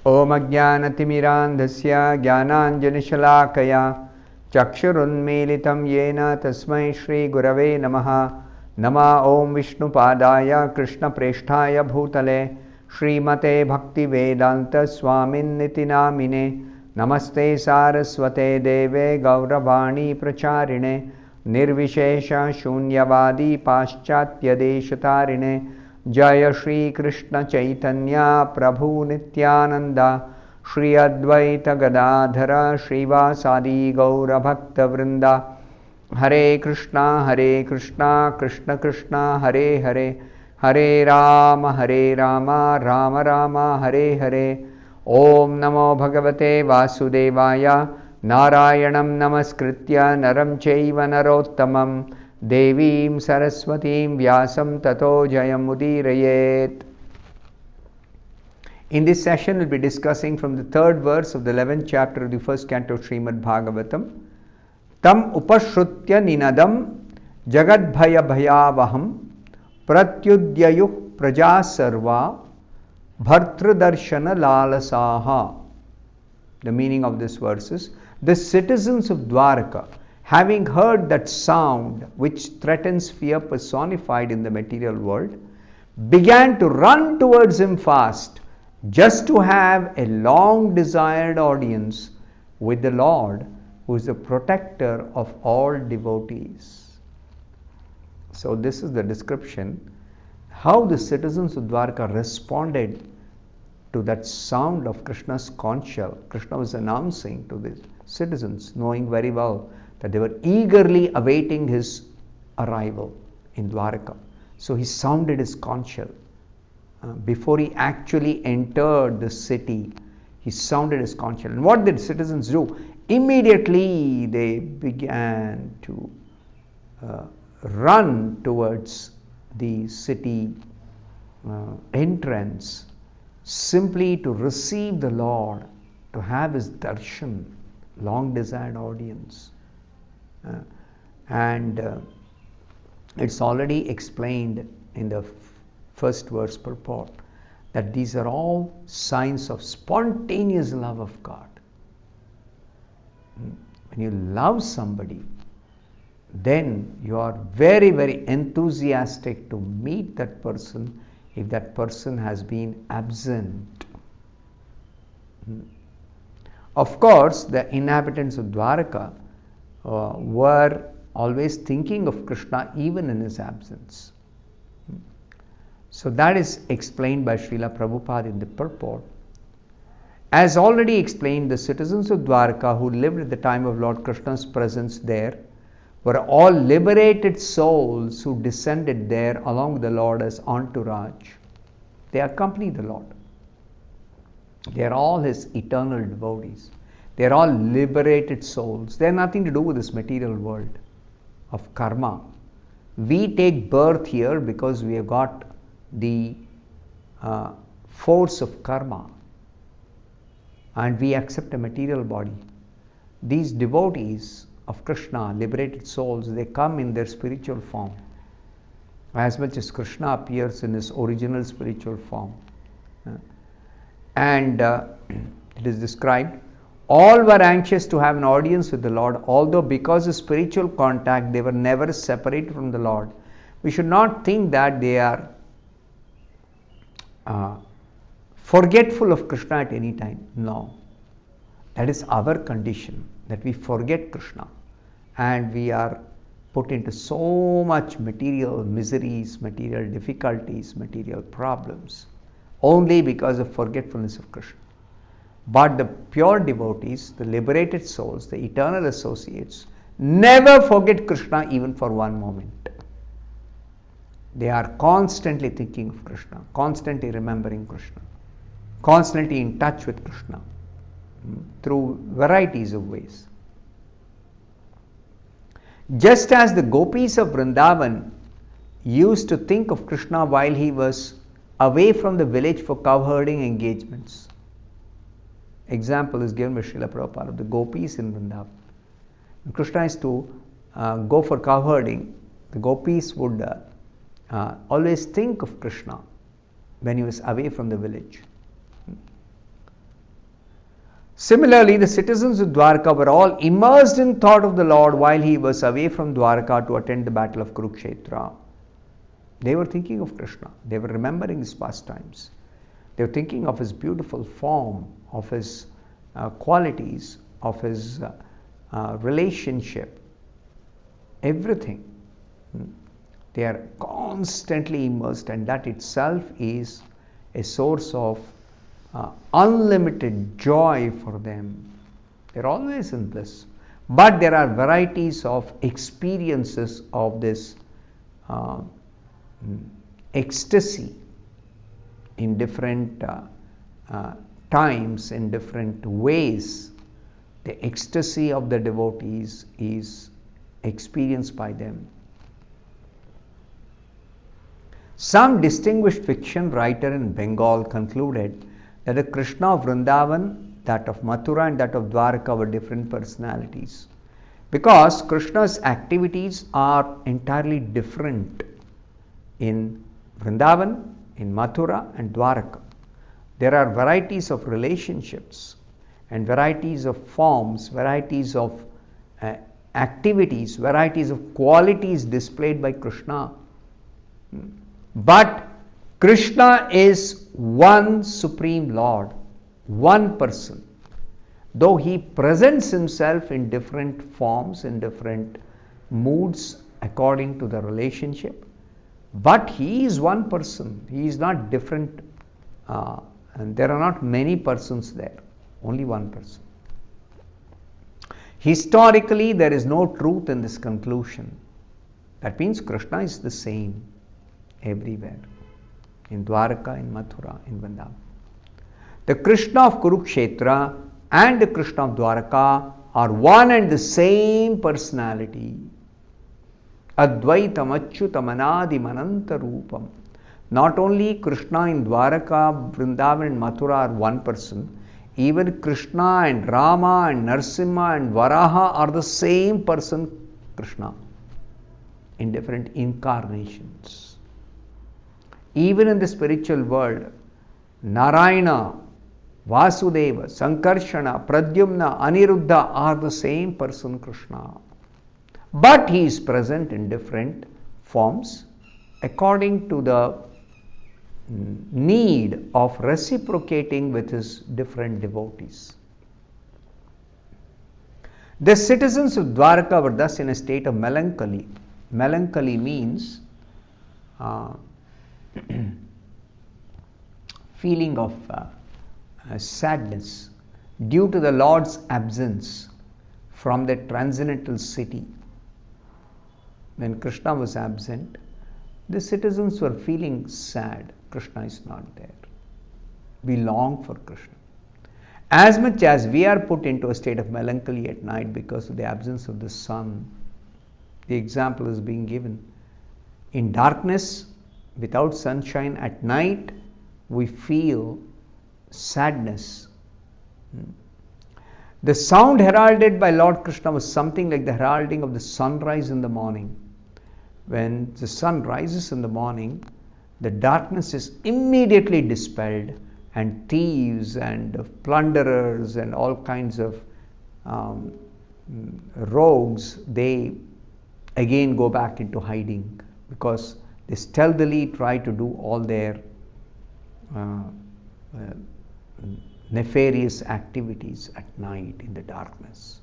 ॐ अज्ञानतिमिरान्धस्य ज्ञानाञ्जनशलाकया चक्षुरुन्मीलितं येन तस्मै श्रीगुरवे नमः। नमः ॐ विष्णुपादाय कृष्णप्रेष्ठाय भूतले श्रीमते भक्तिवेदान्तस्वामिन्निति नामिने। नमस्ते सारस्वते देवे गौरवाणी प्रचारिणे निर्विशेषशून्यवादी पाश्चात्यदेशतारिणे। जय श्री कृष्ण चैतन्य प्रभु नित्यानंद श्री अद्वैत गदाधर श्रीवासादि गौरभक्तवृंद। हरे कृष्णा कृष्ण कृष्ण हरे हरे, हरे राम राम राम हरे हरे। ओम नमो भगवते वासुदेवाय नारायणं नमस्कृत्य नरं चैव नरोत्तमं देवीं सरस्वतीं व्यासं ततो जयमुदीरयेत्। In this session, we'll be discussing from the third verse of the 11th chapter of the first canto of Srimad Bhagavatam. Tam upashrutya ninadam jagadbhaya bhayavaham pratyudyayuh praja sarva bhartradarshana lalasaha. The meaning of this verse is, the citizens of Dwaraka, having heard that sound which threatens fear personified in the material world, began to run towards him fast, just to have a long desired audience with the Lord, who is the protector of all devotees. So this is the description, how the citizens of Dwarka responded to that sound of Krishna's conch shell. Krishna was announcing to the citizens, knowing very well that they were eagerly awaiting his arrival in Dwarka. So he sounded his conch shell. Before he actually entered the city, he sounded his conch shell. And what did citizens do? Immediately they began to run towards the city entrance, simply to receive the Lord, to have his darshan, long desired audience. It's already explained in the first verse purport that these are all signs of spontaneous love of God. When you love somebody, then you are very, very enthusiastic to meet that person if that person has been absent. Of course, the inhabitants of Dwaraka were always thinking of Krishna even in his absence. So that is explained by Srila Prabhupada in the purport. As already explained, the citizens of Dwarka who lived at the time of Lord Krishna's presence there were all liberated souls who descended there along with the Lord as entourage. They accompanied the Lord. They are all his eternal devotees. They are all liberated souls. They have nothing to do with this material world of karma. We take birth here because we have got the force of karma and we accept a material body. These devotees of Krishna, liberated souls, they come in their spiritual form as much as Krishna appears in his original spiritual form. And it is described, all were anxious to have an audience with the Lord, although because of spiritual contact they were never separated from the Lord. We should not think that they are forgetful of Krishna at any time. No. That is our condition, that we forget Krishna and we are put into so much material miseries, material difficulties, material problems only because of forgetfulness of Krishna. But the pure devotees, the liberated souls, the eternal associates, never forget Krishna even for one moment. They are constantly thinking of Krishna, constantly remembering Krishna, constantly in touch with Krishna through varieties of ways. Just as the gopis of Vrindavan used to think of Krishna while he was away from the village for cow herding engagements. Example is given by Srila Prabhupada of the gopis in Vrindavan. When Krishna is to go for cow herding, the gopis would always think of Krishna when he was away from the village. Similarly, the citizens of Dwarka were all immersed in thought of the Lord while he was away from Dwarka to attend the battle of Kurukshetra. They were thinking of Krishna. They were remembering his pastimes. They were thinking of his beautiful form, of his qualities, of his relationship, everything. They are constantly immersed, and that itself is a source of unlimited joy for them. They're always in bliss. But there are varieties of experiences of this ecstasy in different times, in different ways. The ecstasy of the devotees is experienced by them. Some distinguished fiction writer in Bengal concluded that the Krishna of Vrindavan, that of Mathura and that of Dwarka were different personalities, because Krishna's activities are entirely different in Vrindavan, in Mathura and Dwarka. There are varieties of relationships and varieties of forms, varieties of activities, varieties of qualities displayed by Krishna. But Krishna is one Supreme Lord, one person. Though he presents himself in different forms, in different moods according to the relationship, but he is one person. He is not different, and there are not many persons there, only one person. Historically, there is no truth in this conclusion. That means Krishna is the same everywhere, in Dwarka, in Mathura, in Vrindavan. The Krishna of Kurukshetra and the Krishna of Dwarka are one and the same personality. Advaitam Achyutam Anadim Ananta Rupam. Not only Krishna in Dwaraka, Vrindavan and Mathura are one person, even Krishna and Rama and Narsimha and Varaha are the same person, Krishna, in different incarnations. Even in the spiritual world, Narayana, Vasudeva, Sankarshana, Pradyumna, Aniruddha are the same person, Krishna. But he is present in different forms according to the need of reciprocating with his different devotees. The citizens of Dwarka were thus in a state of melancholy. Melancholy means feeling of sadness due to the Lord's absence from the transcendental city. When Krishna was absent, the citizens were feeling sad. Krishna is not there. We long for Krishna. As much as we are put into a state of melancholy at night because of the absence of the sun, the example is being given. In darkness, without sunshine at night, we feel sadness. The sound heralded by Lord Krishna was something like the heralding of the sunrise in the morning. When the sun rises in the morning, the darkness is immediately dispelled, and thieves and plunderers and all kinds of rogues, they again go back into hiding because they stealthily try to do all their nefarious activities at night in the darkness.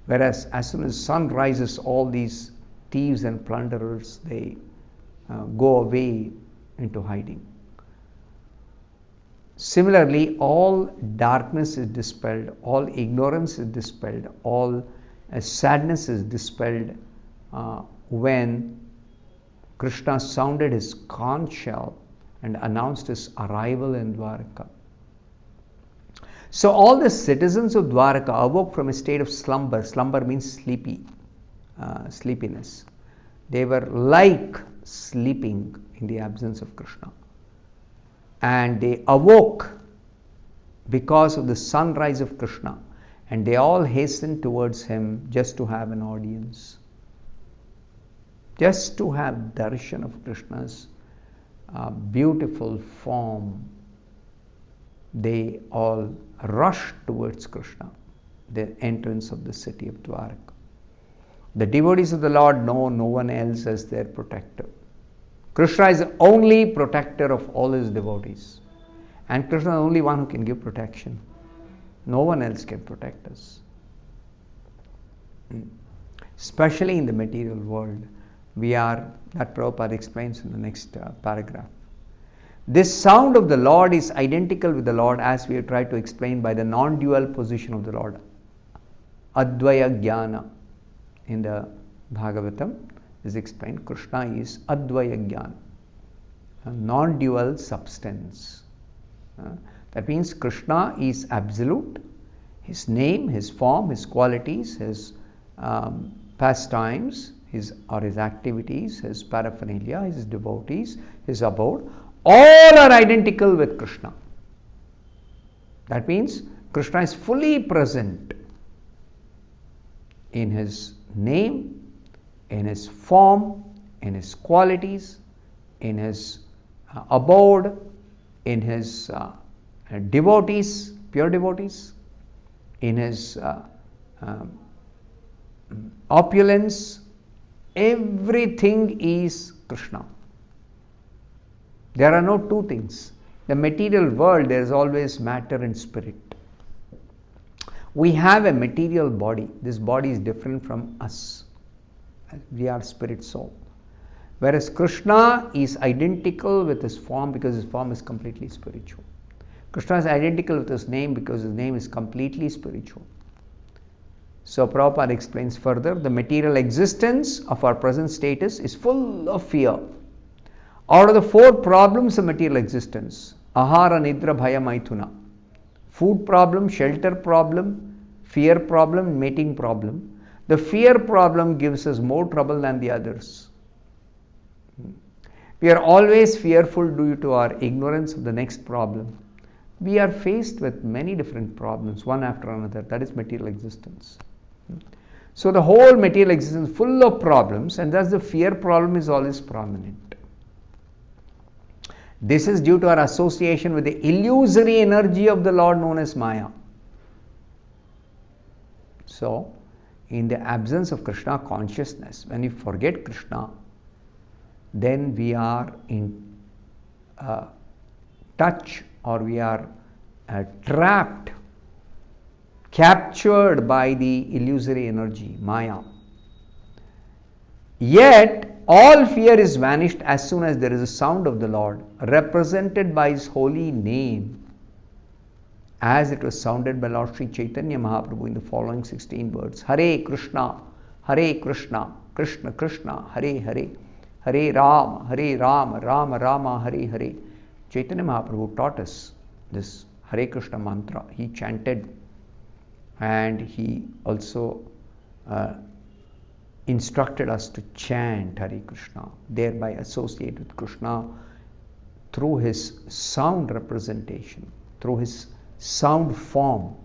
Whereas as soon as sun rises, all these thieves and plunderers, they go away into hiding. Similarly, all darkness is dispelled, all ignorance is dispelled, all sadness is dispelled when Krishna sounded his conch shell and announced his arrival in Dwarka. So all the citizens of Dwarka awoke from a state of slumber. Slumber means sleepiness. They were like sleeping in the absence of Krishna. And they awoke because of the sunrise of Krishna, and they all hastened towards him just to have an audience, just to have darshan of Krishna's beautiful form, they all rush towards Krishna, the entrance of the city of Dwarka. The devotees of the Lord know no one else as their protector. Krishna is the only protector of all his devotees. And Krishna is the only one who can give protection. No one else can protect us. Especially in the material world, that Prabhupada explains in the next paragraph. This sound of the Lord is identical with the Lord, as we have tried to explain, by the non-dual position of the Lord. Advaya Jnana. In the Bhagavatam is explained, Krishna is Advaya Jnana, a non-dual substance. That means Krishna is absolute. His name, his form, his qualities, his pastimes, his activities, his paraphernalia, his devotees, his abode, all are identical with Krishna. That means Krishna is fully present in his name, in his form, in his qualities, in his abode, in his devotees, pure devotees, in his opulence. Everything is Krishna. There are no two things. The material world, there is always matter and spirit. We have a material body. This body is different from us. We are spirit soul. Whereas Krishna is identical with his form because his form is completely spiritual. Krishna is identical with his name because his name is completely spiritual. So Prabhupada explains further, the material existence of our present status is full of fear. Out of the 4 problems of material existence, ahara, nidra, bhaya, maithuna, food problem, shelter problem, fear problem, mating problem. The fear problem gives us more trouble than the others. We are always fearful due to our ignorance of the next problem. We are faced with many different problems, one after another. That is material existence. So the whole material existence is full of problems, and thus the fear problem is always prominent. This is due to our association with the illusory energy of the Lord known as Maya. So, in the absence of Krishna consciousness, when we forget Krishna, then we are in touch, or we are trapped, captured by the illusory energy, Maya. Yet, all fear is vanished as soon as there is a sound of the Lord, represented by his holy name, as it was sounded by Lord Sri Chaitanya Mahaprabhu in the following 16 words. Hare Krishna, Krishna Krishna, Hare Hare, Hare Rama, Rama Rama, Hare Hare. Chaitanya Mahaprabhu taught us this Hare Krishna mantra. He chanted, and he also instructed us to chant Hare Krishna, thereby associate with Krishna through his sound representation, through his sound form.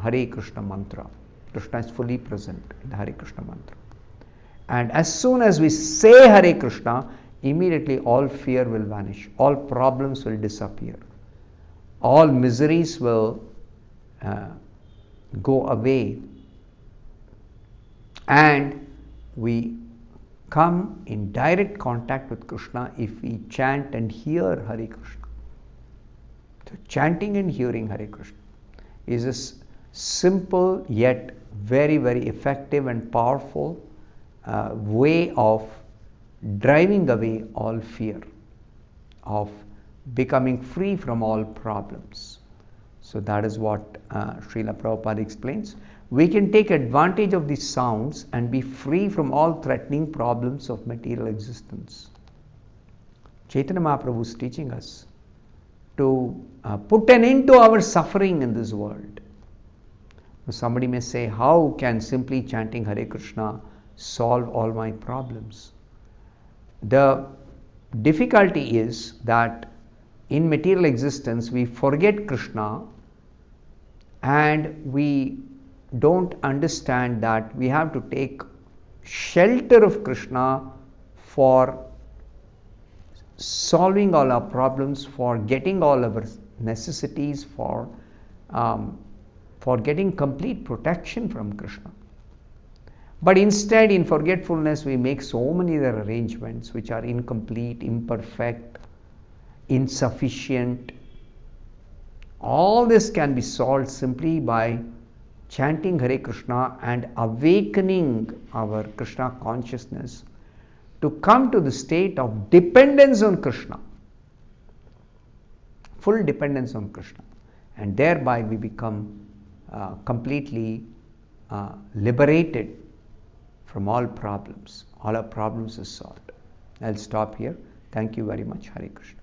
Hare Krishna mantra. Krishna is fully present in the Hare Krishna mantra. And as soon as we say Hare Krishna, immediately all fear will vanish, all problems will disappear, all miseries will go away, and we come in direct contact with Krishna if we chant and hear Hare Krishna. So chanting and hearing Hare Krishna is a simple yet very, very effective and powerful way of driving away all fear, of becoming free from all problems. So that is what Srila Prabhupada explains. We can take advantage of these sounds and be free from all threatening problems of material existence. Chaitanya Mahaprabhu is teaching us to put an end to our suffering in this world. Somebody may say, how can simply chanting Hare Krishna solve all my problems? The difficulty is that in material existence we forget Krishna, and we don't understand that we have to take shelter of Krishna for solving all our problems, for getting all our necessities for getting complete protection from Krishna. But instead, in forgetfulness, we make so many other arrangements which are incomplete, imperfect, insufficient. All this can be solved simply by chanting Hare Krishna and awakening our Krishna consciousness to come to the state of dependence on Krishna, full dependence on Krishna, and thereby we become completely liberated from all problems. All our problems are solved. I'll stop here. Thank you very much. Hare Krishna.